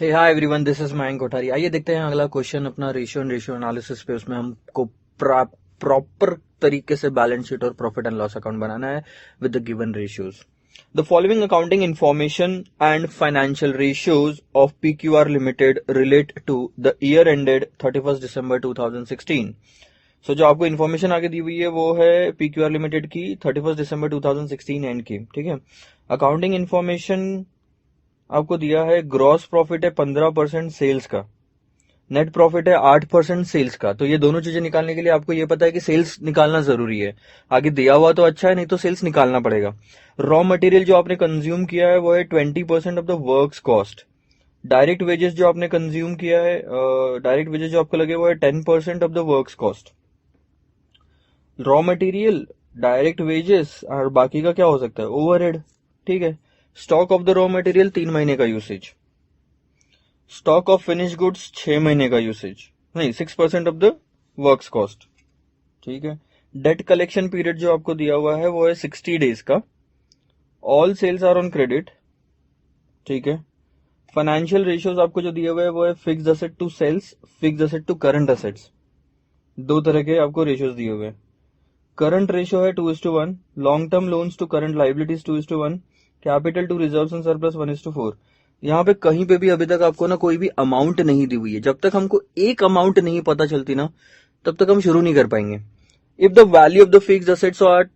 Hey hi everyone, this is Mayank Kothari. आइए देखते हैं अगला क्वेश्चन अपना रेशियो एंड रेशियो एनालिसिस पे। उसमें हमको प्रॉपर तरीके से बैलेंस शीट और प्रॉफिट एंड लॉस अकाउंट बनाना है with the given ratios. The following accounting information and financial ratios of PQR limited relate to the year ended 31 December 2016। So जो आपको इन्फॉर्मेशन आगे दी हुई है वो है पीक्यूआर लिमिटेड की 31 दिसंबर 2016 एंड की। ठीक है, अकाउंटिंग इन्फॉर्मेशन आपको दिया है। ग्रॉस प्रॉफिट है 15% सेल्स का, नेट प्रॉफिट है 8% सेल्स का। तो ये दोनों चीजें निकालने के लिए आपको ये पता है कि सेल्स निकालना जरूरी है। आगे दिया हुआ तो अच्छा है, नहीं तो सेल्स निकालना पड़ेगा। रॉ मटेरियल जो आपने कंज्यूम किया है वो है 20% of the works cost. Direct wages जो आपने कंज्यूम किया है, डायरेक्ट वेजेस जो आपको लगे वो है 10% of the works cost. Raw material, direct wages और बाकी का क्या हो सकता है, ओवरहेड। ठीक है, stock of the raw material 3 महीने का usage, stock of finish goods 6 महीने का यूसेज, नहीं 6% ऑफ द वर्क्स कॉस्ट। ठीक है, डेट कलेक्शन पीरियड जो आपको दिया हुआ है वो है 60 days का। All sales are on credit. ठीक है, फाइनेंशियल रेशियोज आपको जो दिए हुए है वो है fixed asset to sales, fixed asset to current assets. दो तरह के आपको रेशियोज दिए हुए हैं। करंट रेशियो है 2:1, long term loans to current liabilities 2:1, capital to reserves and surplus 1:4। यहाँ पे कहीं पे भी अभी तक आपको ना कोई भी अमाउंट नहीं दी हुई है। जब तक हमको एक अमाउंट नहीं पता चलती ना, तब तक हम शुरू नहीं कर पाएंगे। If the value of the fixed assets are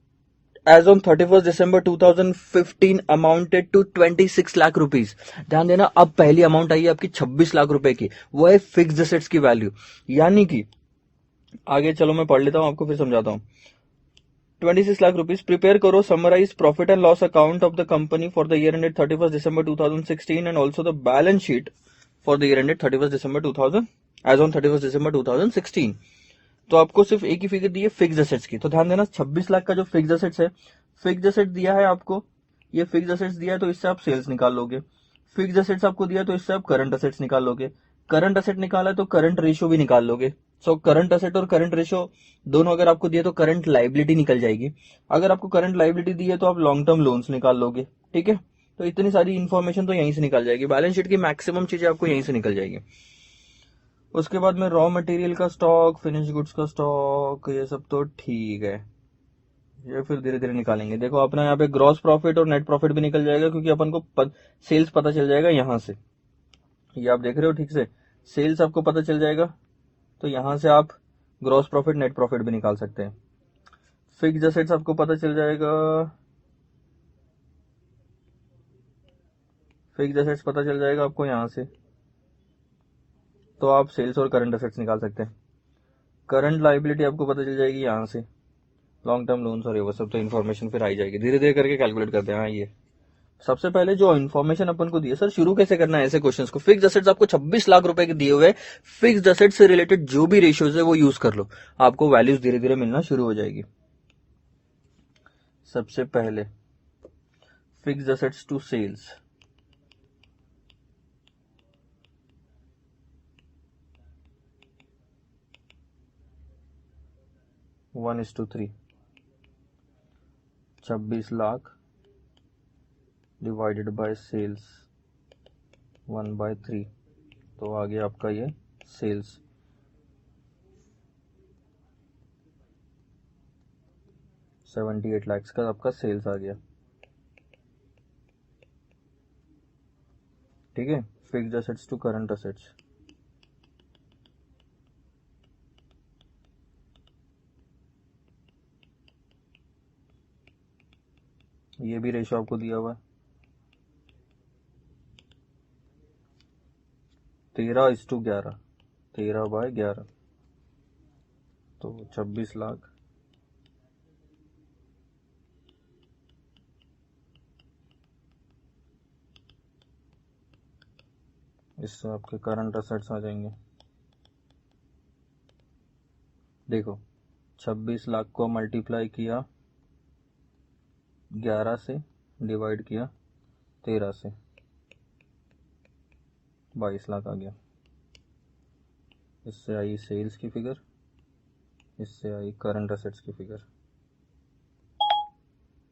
as on 31 December 2015 amounted to 26 lakh rupees. ध्यान देना, अब पहली अमाउंट आई है आपकी 26 लाख रुपए की, वो है फिक्स्ड असेट्स की वैल्यू। यानी कि आगे चलो मैं पढ़ लेता हूं, आपको फिर समझाता हूं। 26 लाख रुपीज प्रिपेयर करो summarise profit and loss account of the company for the year ended 31 December 2016 and also the balance sheet for the year ended 31 December 2000 as on 31 December 2016। तो आपको सिर्फ एक ही फिगर दी है फिक्स्ड असेट्स की। तो ध्यान देना, 26 लाख का जो फिक्स्ड असेट्स है, फिक्स्ड असेट दिया है आपको, ये फिक्स्ड असेट्स दिया है तो इससे आप सेल्स निकाल लोगे। फिक्स्ड असेट्स आपको दिया तो इससे आप करंट असेट्स निकाल लोगे। करंट असेट निकाला है तो करंट रेशियो भी निकाल लोगे। सो करंट असेट और करंट रेशियो दोनों अगर आपको दिए तो करंट लाइबिलिटी निकल जाएगी। अगर आपको करंट लाइबिलिटी दी है तो आप लॉन्ग टर्म लोन्स निकाल लोगे। ठीक है, तो इतनी सारी इंफॉर्मेशन तो यहीं से निकल जाएगी। बैलेंस शीट की मैक्सिमम चीजें आपको यहीं से निकल जाएगी। उसके बाद में रॉ मटेरियल का स्टॉक, फिनिश गुड्स का स्टॉक, ये सब तो ठीक है, ये फिर धीरे धीरे निकालेंगे। देखो अपना यहाँ पे ग्रॉस प्रॉफिट और नेट प्रॉफिट भी निकल जाएगा, क्योंकि अपन को सेल्स पता चल जाएगा यहां से। ये आप देख रहे हो ठीक से, सेल्स आपको पता चल जाएगा, तो यहां से आप ग्रॉस प्रॉफिट नेट प्रॉफिट भी निकाल सकते हैं। फिक्स्ड असेट्स आपको पता चल जाएगा, फिक्स्ड असेट्स पता चल जाएगा आपको यहां से, तो आप सेल्स और करंट असेट्स निकाल सकते हैं। करंट लाइबिलिटी आपको पता चल जाएगी यहाँ से, लॉन्ग टर्म लोन्स और ये वो सब तो इन्फॉर्मेशन फिर आई जाएगी। धीरे धीरे करके कैलकुलेट करते हैं। हाँ, ये सबसे पहले जो इन्फॉर्मेशन अपन को दी है, सर शुरू कैसे करना है ऐसे क्वेश्चंस को। फिक्स्ड असेट्स आपको 26 लाख रुपए के दिए हुए, फिक्स्ड असेट्स से रिलेटेड जो भी रेशियोज है वो यूज कर लो, आपको वैल्यूज धीरे धीरे मिलना शुरू हो जाएगी। सबसे पहले fixed assets to sales, one is to three, 26 lakh divided by sales 1/3, तो आगे आपका ये सेल्स 78 लाख का आपका सेल्स आ गया। ठीक है, fixed assets to current assets, ये भी रेशो आपको दिया हुआ है 13:11, 13/11, तो 26 लाख इससे आपके करंट असेट्स आ जाएंगे। देखो 26 लाख को मल्टीप्लाई किया 11 से, डिवाइड किया 13 से, 22 लाख आ गया। इससे आई सेल्स की फिगर, इससे आई करंट असेट्स की फिगर।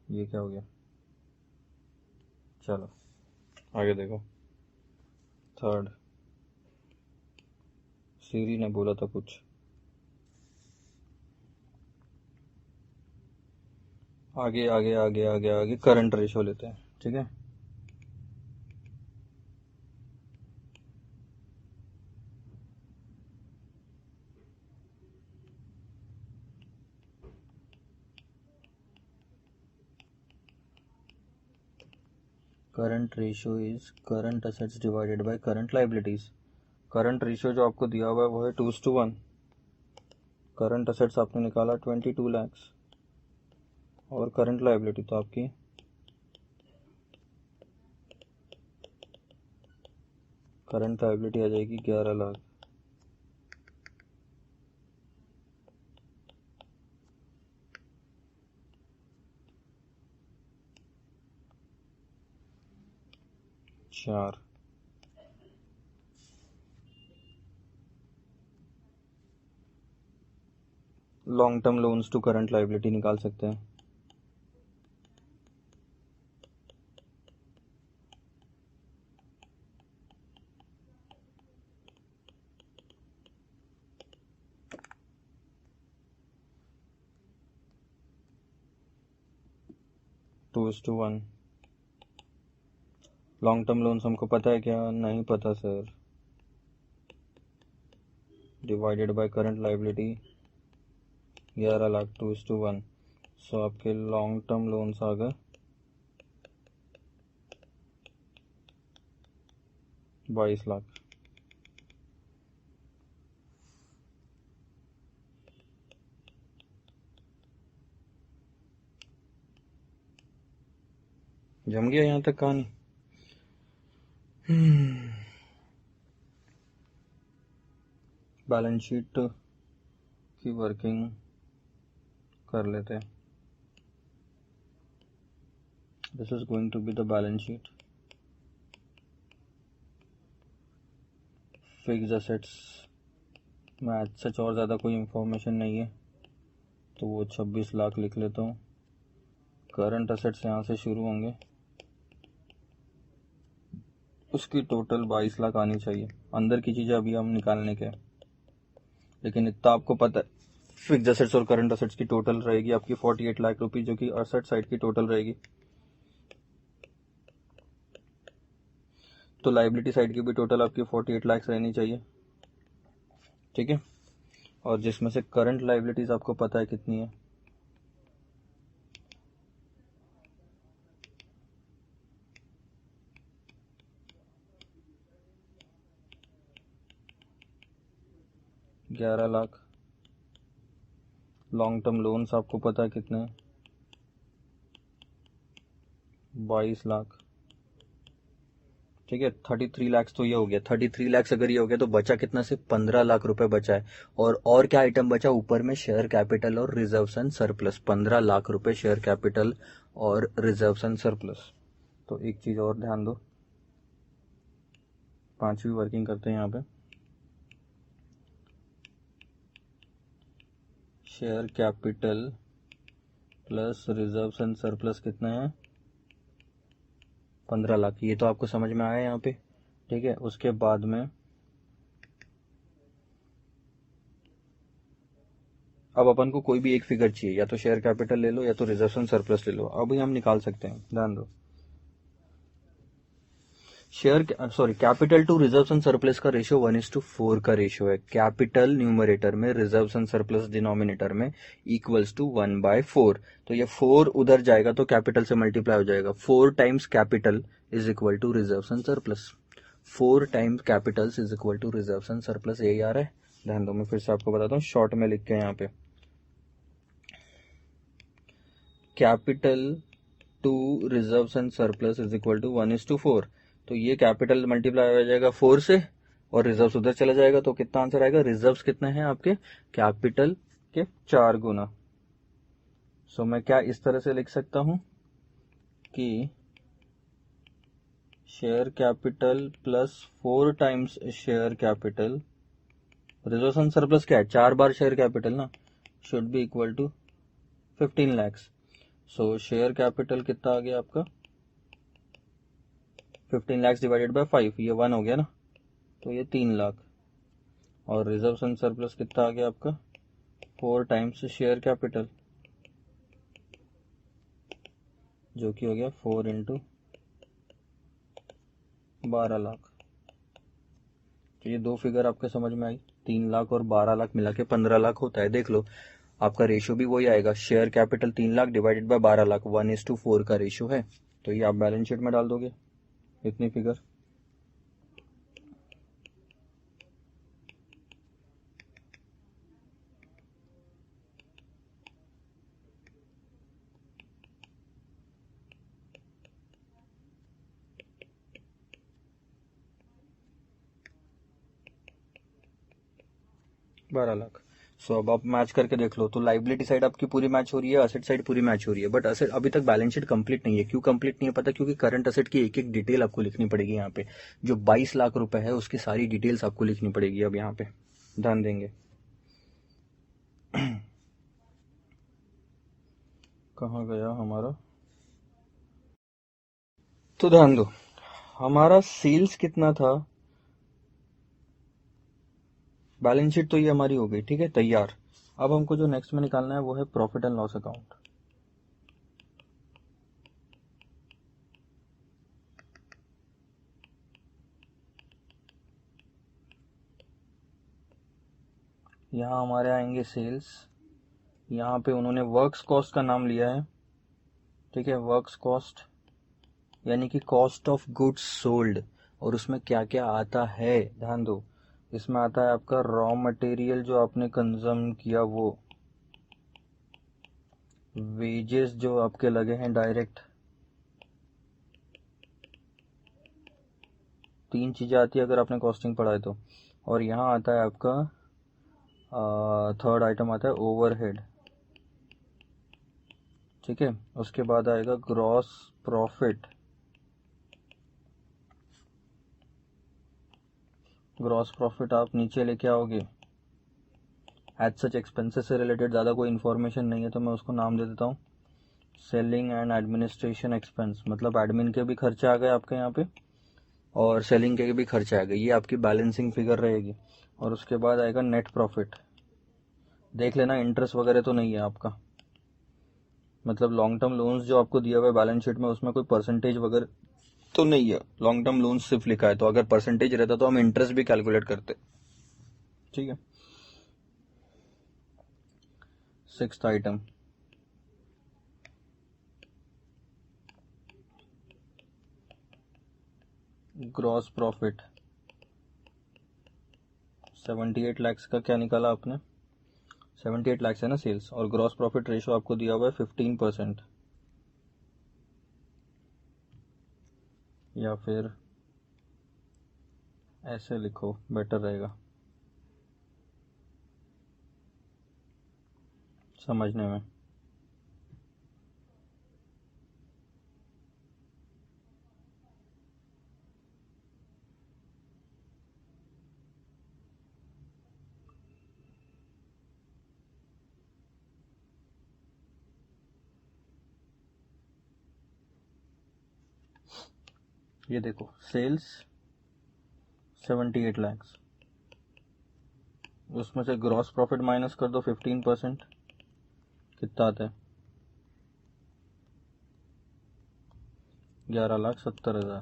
ये क्या हो गया, चलो आगे देखो। थर्ड, सीरी ने बोला था कुछ। आगे आगे आगे आगे आगे करंट रेशो लेते हैं, ठीक है। Current ratio is current assets divided by current liabilities. Current ratio जो आपको दिया हुआ है वो है 2:1। करंट असेट्स आपने निकाला 22 lakhs और करंट लाइबिलिटी तो आपकी करंट लाइबिलिटी आ जाएगी 11 लाख। चार long term loans to current liability निकाल सकते हैं। Two is to one. Long term loans हमको पता है क्या? नहीं पता sir. Divided by current liability 11 lakh 2:1। So आपके लॉन्ग टर्म लोन्स आ गए 22 लाख। जम गया यहाँ तक कहानी। बैलेंस शीट की वर्किंग कर लेते हैं। This is going to be the balance sheet. Fixed assets में आज सच और ज़्यादा कोई इंफॉर्मेशन नहीं है तो वो 26 लाख लिख लेता हूँ। करंट असेट्स यहाँ से शुरू होंगे, उसकी टोटल 22 लाख आनी चाहिए। अंदर की चीज़ें अभी हम निकालने के हैं, लेकिन इतना आपको पता है फिक्स्ड असेट्स और करंट असेट्स की टोटल रहेगी आपकी 48 लाख रुपीज, जो कि असेट साइड की टोटल रहेगी। तो लाइबिलिटी साइड की भी टोटल आपकी 48 लाख रहनी चाहिए, ठीक है। और जिसमें से करंट लाइबिलिटीज आपको पता है कितनी है, ग्यारह लाख। लॉन्ग टर्म लोन्स आपको पता है कितने हैं, 22 लाख, ठीक है। 33 लाख तो ये हो गया। 33 लाख अगर ये हो गया तो बचा कितना? से 15 लाख रुपए बचा है। और क्या आइटम बचा ऊपर में? शेयर कैपिटल और रिजर्व्स एंड सरप्लस। 15 लाख रुपए शेयर कैपिटल और रिजर्व्स एंड सरप्लस। तो एक चीज और ध्यान दो, पांचवी वर्किंग करते हैं यहाँ पे। Share capital plus reserves and surplus कितना है? 15 लाख। ये तो आपको समझ में आया यहाँ पे, ठीक है। उसके बाद में अब अपन को कोई भी एक फिगर चाहिए, या तो शेयर कैपिटल ले लो या तो रिजर्व्स एंड सरप्लस ले लो। अभी हम निकाल सकते हैं, ध्यान दो। Capital to reserves and surplus का रेशियो 1:4 का रेशियो है। कैपिटल न्यूमरेटर में, रिजर्व्स एंड सरप्लस डिनोमिनेटर में इक्वल्स टू 1/4। तो ये 4 उधर जाएगा तो कैपिटल से मल्टीप्लाई हो जाएगा। 4 times capital is equal to reserves and surplus. 4 times capital is equal to reserves and surplus. यही आ रहा है, ध्यान दो। मैं फिर से आपको बताता हूँ, शॉर्ट में लिख के यहाँ पे। Capital to reserves and surplus is equal to 1:4। तो ये कैपिटल मल्टीप्लाई हो जाएगा 4 से और रिजर्व्स उधर चला जाएगा, तो कितना आंसर आएगा? रिजर्व्स कितने हैं आपके? कैपिटल के 4 गुना। सो मैं क्या इस तरह से लिख सकता हूं कि share capital plus 4 times share capital, reserves and surplus क्या है? 4 बार शेयर कैपिटल ना, should be equal to 15 lakhs। So share capital कितना आ गया आपका? 15 lakhs डिवाइडेड बाय 5, ये 1 हो गया ना, तो ये 3 लाख। और रिजर्व्स एंड सरप्लस कितना आ गया आपका 4 टाइम्स शेयर कैपिटल, जो कि हो गया 4 इंटू 12 लाख। तो ये दो फिगर आपके समझ में आई, 3 लाख और 12 लाख मिला के 15 लाख होता है। देख लो आपका रेशियो भी वही आएगा, share capital 3 lakh divided bye 12 lakh, 1:4 का रेशियो है। तो ये आप बैलेंस शीट में डाल दोगे इतनी फिगर। बारह लाख। सो अब आप मैच करके देख लो, तो लाइबिलिटी साइड आपकी पूरी मैच हो रही है, असेट साइड पूरी मैच हो रही है। बट असेट अभी तक बैलेंस शीट कंप्लीट नहीं है। क्यों कंप्लीट नहीं है पता? क्योंकि करंट असेट की एक एक डिटेल आपको लिखनी पड़ेगी यहाँ पे। जो 22 लाख रुपए है उसकी सारी डिटेल्स आपको लिखनी पड़ेगी अब यहाँ पे, ध्यान देंगे। कहाँ गया हमारा, तो ध्यान दो हमारा सेल्स कितना था। बैलेंस शीट तो ये हमारी हो गई, ठीक है, तैयार। अब हमको जो नेक्स्ट में निकालना है वो है प्रॉफिट एंड लॉस अकाउंट। यहाँ हमारे आएंगे सेल्स, यहाँ पे उन्होंने वर्क्स कॉस्ट का नाम लिया है, ठीक है, वर्क्स कॉस्ट यानी कि कॉस्ट ऑफ गुड्स सोल्ड। और उसमें क्या क्या आता है ध्यान दो, इसमें आता है आपका रॉ मटेरियल जो आपने कंज्यूम किया वो, वेजेस जो आपके लगे हैं डायरेक्ट, 3 चीजें आती है अगर आपने कॉस्टिंग पढ़ा है तो। और यहाँ आता है आपका थर्ड आइटम आता है ओवरहेड, ठीक है। उसके बाद आएगा ग्रॉस प्रॉफिट। ग्रॉस प्रॉफिट आप नीचे लेके आओगे, एज सच एक्सपेंसेस से रिलेटेड ज़्यादा कोई इन्फॉर्मेशन नहीं है तो मैं उसको नाम दे देता हूँ सेलिंग एंड एडमिनिस्ट्रेशन एक्सपेंस। मतलब एडमिन के भी खर्चे आ गए आपके यहाँ पे और सेलिंग के भी खर्चे आ गए, ये आपकी बैलेंसिंग फिगर रहेगी। और उसके बाद आएगा नेट प्रॉफिट। देख लेना इंटरेस्ट वगैरह तो नहीं है आपका, मतलब लॉन्ग टर्म लोन्स जो आपको दिया हुआ है बैलेंस शीट में उसमें कोई परसेंटेज वगैरह तो नहीं है। लॉन्ग टर्म लोन्स सिर्फ लिखा है, तो अगर परसेंटेज रहता तो हम इंटरेस्ट भी कैलकुलेट करते, ठीक है। 6th item gross profit, 78 lakhs का क्या निकाला आपने, 78 लैक्स है ना सेल्स, और ग्रॉस प्रॉफिट रेशियो आपको दिया हुआ है 15%, या फिर ऐसे लिखो बेटर रहेगा समझने में। ये देखो सेल्स 78 लैक्स, उसमें से ग्रॉस प्रॉफिट माइनस कर दो 15%, कितना आता है 11,70,000।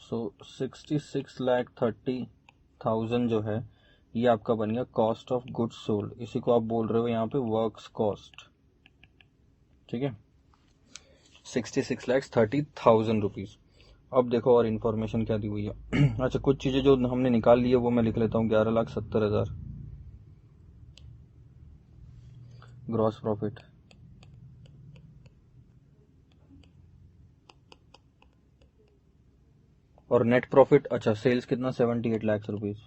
सो 66,30,000 जो है ये आपका बन गया कॉस्ट ऑफ गुड्स सोल्ड। इसी को आप बोल रहे हो यहाँ पे वर्क्स कॉस्ट, ठीक है, 66,30,000 रुपीज। अब देखो और इन्फॉर्मेशन क्या दी हुई है। अच्छा कुछ चीजें जो हमने निकाल ली है वो मैं लिख लेता हूँ, 11,70,000 ग्रॉस प्रॉफिट, और नेट प्रॉफिट। अच्छा सेल्स कितना 78 लाख रुपीज,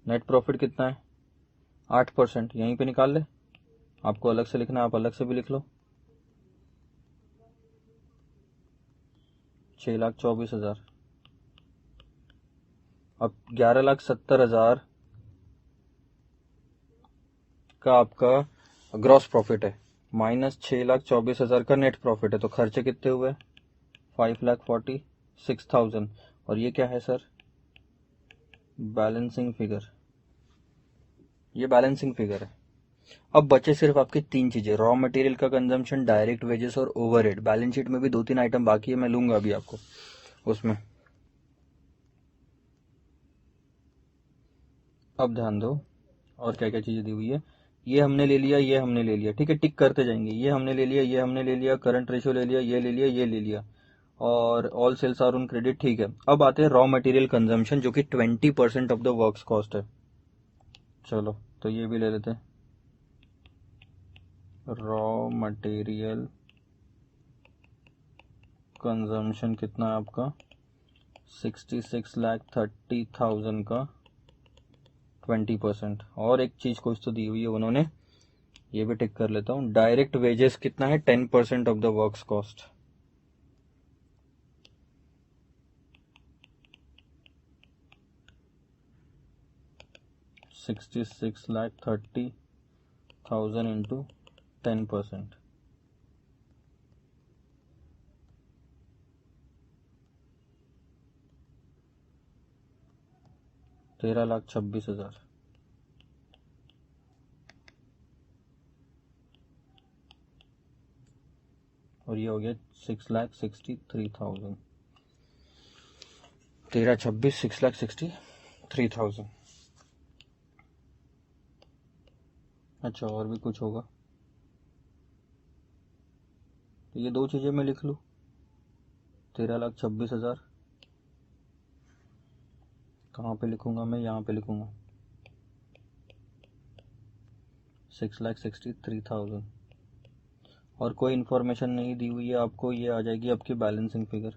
नेट प्रॉफिट कितना है 8%, यहीं पे निकाल ले। आपको अलग से लिखना है आप अलग से भी लिख लो, 6,24,000। अब 11,70,000 का आपका ग्रॉस प्रॉफिट है, माइनस 6,24,000 का नेट प्रॉफिट है, तो खर्चे कितने हुए 5,40,000। 6000 और ये क्या है सर, बैलेंसिंग फिगर, ये बैलेंसिंग फिगर है। अब बचे सिर्फ आपकी तीन चीजें, रॉ मटेरियल का कंजम्पशन, डायरेक्ट वेजेस और ओवरहेड। बैलेंस शीट में भी दो तीन आइटम बाकी है, मैं लूंगा अभी आपको उसमें। अब ध्यान दो और क्या क्या चीजें दी हुई है। ये हमने ले लिया, ये हमने ले लिया, ठीक है, टिक करते जाएंगे। ये हमने ले लिया, ये हमने ले लिया, करंट रेशियो ले लिया, ये ले लिया, ये ले लिया, और all sales are on credit, ठीक है। अब आते हैं रॉ मटेरियल कंजम्पशन जो कि 20% ऑफ द वर्क्स कॉस्ट है। चलो तो ये भी ले लेते हैं, रॉ मटेरियल कंजम्पशन कितना है आपका, 66,30,000 का 20%। और एक चीज कुछ तो दी हुई है उन्होंने, ये भी टिक कर लेता हूँ, डायरेक्ट वेजेस कितना है, 10% of the works cost. $66,30,000 into 10%, 13,26,000। और ये हो गया 6,63,000, 13,26, 6,63,000। अच्छा और भी कुछ होगा तो ये दो चीजें मैं लिख लूँ, 13,26,000 कहाँ पे लिखूंगा मैं, यहाँ पे लिखूंगा 6,63,000। और कोई इन्फॉर्मेशन नहीं दी हुई है आपको, ये आ जाएगी आपकी बैलेंसिंग फिगर।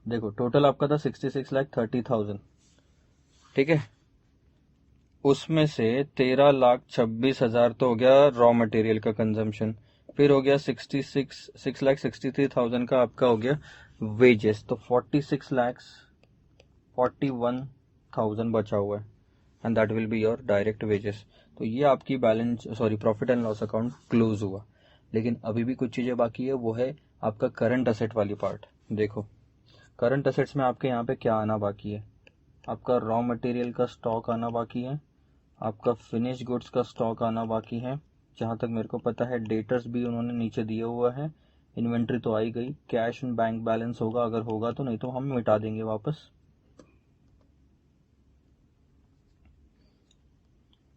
देखो टोटल आपका था 66,30,000, ठीक है, उसमें से 13,26,000 तो हो गया रॉ मटेरियल का कंजम्पशन, फिर हो गया 6,63,000 का आपका हो गया वेजेस, तो 46,41,000 बचा हुआ है, and that will be your direct wages. तो ये आपकी balance sorry profit and loss account close हुआ। लेकिन अभी भी कुछ चीजें बाकी है, वो है आपका करंट असेट वाली पार्ट। देखो करंट असेट्स में आपके यहाँ पे क्या आना बाकी है, आपका रॉ मटेरियल का स्टॉक आना बाकी है, आपका फिनिश गुड्स का स्टॉक आना बाकी है, जहां तक मेरे को पता है डेटर्स भी उन्होंने नीचे दिया हुआ है, इन्वेंट्री तो आई गई, कैश एंड बैंक बैलेंस होगा अगर होगा तो, नहीं तो हम मिटा देंगे वापस।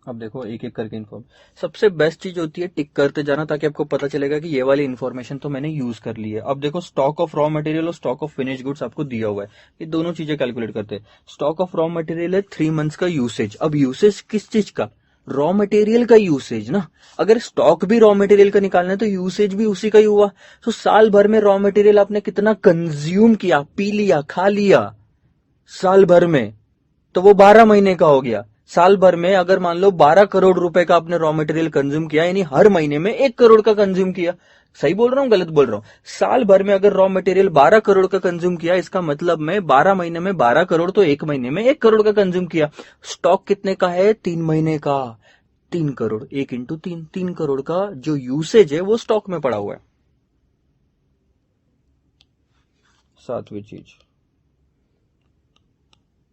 अब देखो एक एक करके इन्फॉर्म, सबसे बेस्ट चीज होती है टिक करते जाना, ताकि आपको पता चलेगा कि ये वाली इन्फॉर्मेशन तो मैंने यूज कर ली है। अब देखो स्टॉक ऑफ रॉ मटेरियल और स्टॉक ऑफ फिनिश गुड्स आपको दिया हुआ है, ये दोनों चीजें कैलकुलेट करते हैं। स्टॉक ऑफ रॉ मटेरियल है 3 मंथ्स का यूसेज। अब यूसेज किस चीज का, रॉ मटेरियल का यूसेज ना। अगर स्टॉक भी रॉ मटेरियल का निकालना है तो यूसेज भी उसी का ही हुआ। तो साल भर में रॉ मटेरियल आपने कितना कंज्यूम किया, पी लिया, खा लिया साल भर में, तो वो 12 महीने का हो गया। साल भर में अगर मान लो 12 करोड़ रुपए का आपने रॉ मटेरियल कंज्यूम किया, यानी हर महीने में 1 करोड़ का कंज्यूम किया। सही बोल रहा हूं गलत बोल रहा हूं, साल भर में अगर रॉ मटेरियल 12 करोड़ का कंज्यूम किया, इसका मतलब मैं 12 महीने में 12 करोड़, तो एक महीने में 1 करोड़ का कंज्यूम किया। स्टॉक कितने का है, 3 महीने का, 3 करोड़, 1 इंटू 3, 3 करोड़ का जो यूसेज है वो स्टॉक में पड़ा हुआ है। सातवीं चीज,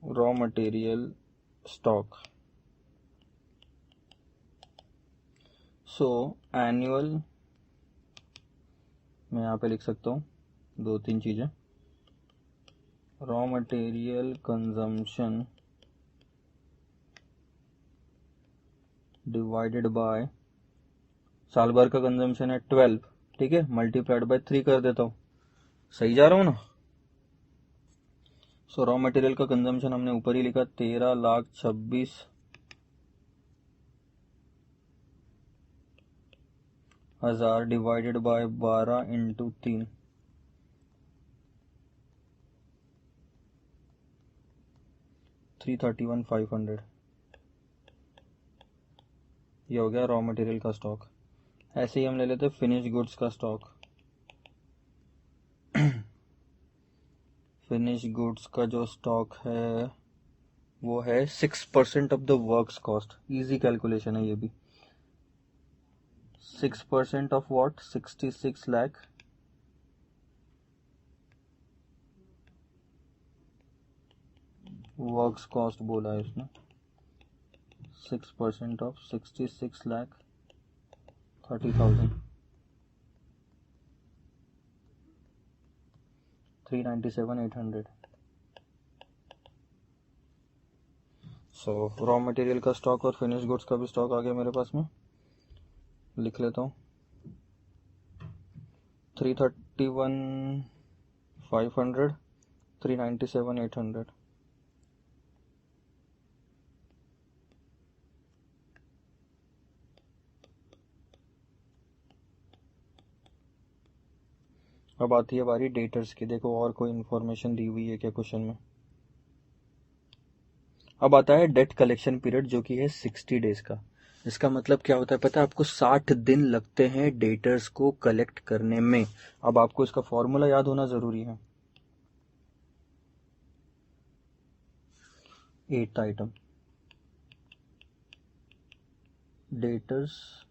रॉ मटेरियल स्टॉक। सो एनुअल, मैं यहाँ पे लिख सकता हूँ दो तीन चीजें, raw material consumption divided by, साल भर का कंजम्पशन है 12, ठीक है, मल्टीप्लाइड बाय 3 कर देता हूँ। सही जा रहा हूँ ना। सो रॉ मटेरियल का कंजम्पशन हमने ऊपर ही लिखा 13,26,000 डिवाइडेड बाय 12 इंटू 3, 331,500, ये हो गया रॉ मटेरियल का स्टॉक। ऐसे ही हम ले लेते फिनिश गुड्स का स्टॉक। फिनिश गुड्स का जो स्टॉक है वो है 6% of the works cost. Easy calculation है ये भी, 6% of what? 66 lakh. Works cost बोला है इसने. 6% of 66 lakh 30,000. 397,800. So raw material का स्टॉक और फिनिश गुड्स का भी स्टॉक आ गया मेरे पास में. लिख लेता हूँ. 331,500, 397,800. अब आती है बारी डेटर्स की. देखो और कोई इन्फॉर्मेशन दी हुई है क्या क्वेश्चन में. अब आता है डेट कलेक्शन पीरियड जो कि है 60 डेज का. इसका मतलब क्या होता है पता है आपको? 60 दिन लगते हैं डेटर्स को कलेक्ट करने में. अब आपको इसका फॉर्मूला याद होना जरूरी है. 8th item, debtors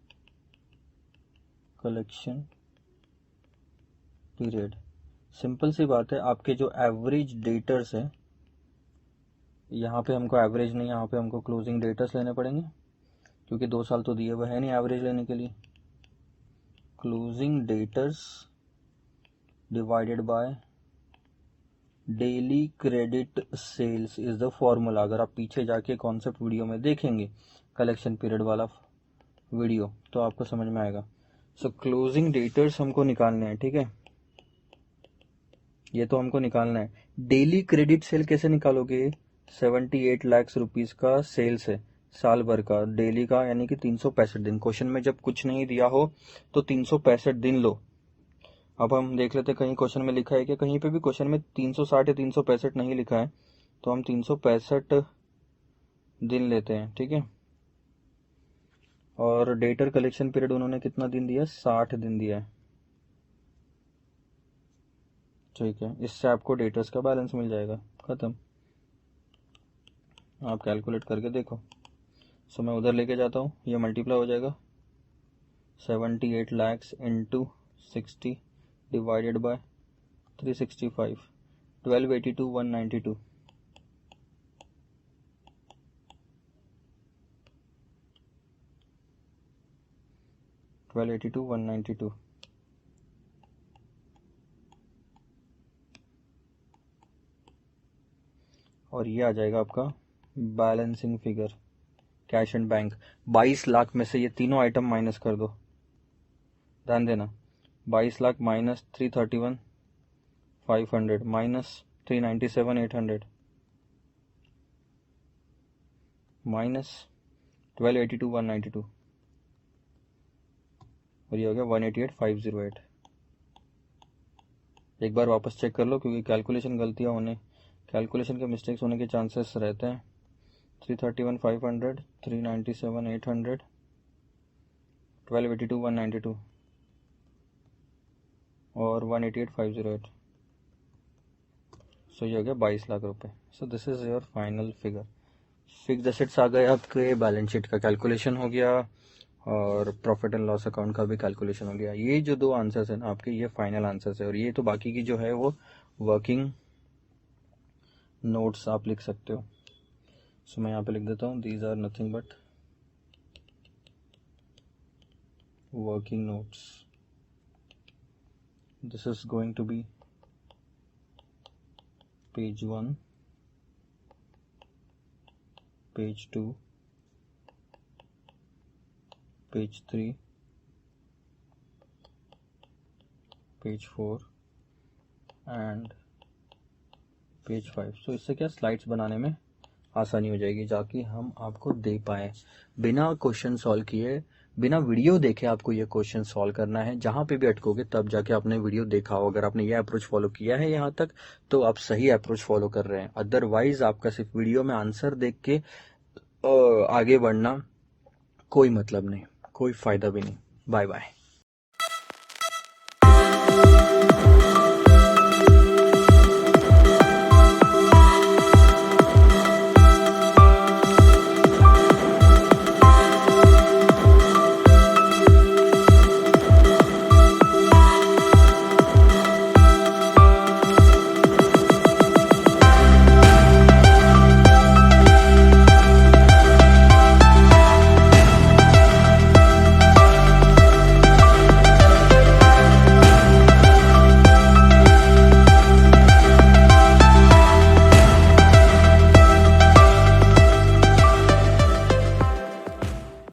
collection period. Simple सी बात है, आपके जो एवरेज डेटर्स है, यहाँ पे हमको एवरेज नहीं, यहाँ पे हमको क्लोजिंग डेटर्स लेने पड़ेंगे क्योंकि 2 साल तो दिए हुए है नहीं एवरेज लेने के लिए. Closing debtors divided by daily credit sales is the formula. अगर आप पीछे जाके कॉन्सेप्ट वीडियो में देखेंगे कलेक्शन पीरियड वाला वीडियो तो आपको समझ में आएगा. सो क्लोजिंग डेटर्स हमको निकालने हैं. ठीक है, ये तो हमको निकालना है. डेली क्रेडिट सेल कैसे निकालोगे? 78 लाख रुपीस का सेल्स है साल भर का, डेली का, यानी कि 365 दिन. क्वेश्चन में जब कुछ नहीं दिया हो तो 365 दिन लो. अब हम देख लेते कहीं क्वेश्चन में लिखा है कि कहीं पे भी क्वेश्चन में 360 या 365 नहीं लिखा है तो हम 365 दिन लेते हैं. ठीक है, और डेटर कलेक्शन पीरियड उन्होंने कितना दिन दिया? 60 दिन दिया है. ठीक है, इससे आपको डेटर्स का बैलेंस मिल जाएगा. खत्म. आप कैलकुलेट करके देखो. सो मैं उधर लेके जाता हूँ, ये मल्टीप्लाई हो जाएगा 78 lakhs इंटू 60 डिवाइडेड बाय 365, 1282 192. 1282 192. और ये आ जाएगा आपका balancing figure. Cash and bank 22 lakh में से ये तीनों आइटम माइनस कर दो. ध्यान देना, 22 लाख माइनस 331,500 माइनस 397,800 माइनस 1282 192 और ये हो गया 188,508. एक बार वापस चेक कर लो क्योंकि कैलकुलेशन के मिस्टेक्स होने के चांसेस रहते हैं. 331,500, 397,800, 1282 192 और 188,508. सो ये हो गया 22 लाख रुपए. So this is your final figure. Fixed assets आ गए आपके, बैलेंस शीट का कैलकुलेशन हो गया और प्रॉफिट एंड लॉस अकाउंट का भी कैलकुलेशन हो गया. ये जो 2 आंसर्स है ना आपके, ये फाइनल आंसर्स है. और ये तो बाकी की जो है वो वर्किंग नोट्स आप लिख सकते हो. सो मैं यहाँ पे लिख देता हूँ, these are nothing but working notes. This is going to be page 1, page 2, page 3, page 4 and page 5. So इससे क्या स्लाइड्स बनाने में आसानी हो जाएगी, जाकि हम आपको दे पाए. बिना क्वेश्चन सॉल्व किए, बिना वीडियो देखे आपको ये क्वेश्चन सॉल्व करना है. जहां पे भी अटकोगे तब जाके आपने वीडियो देखा हो. अगर आपने ये अप्रोच फॉलो किया है यहाँ तक तो आप सही अप्रोच फॉलो कर रहे हैं. अदरवाइज आपका सिर्फ वीडियो में आंसर देख के आगे बढ़ना कोई मतलब नहीं, कोई फायदा भी नहीं. Bye bye.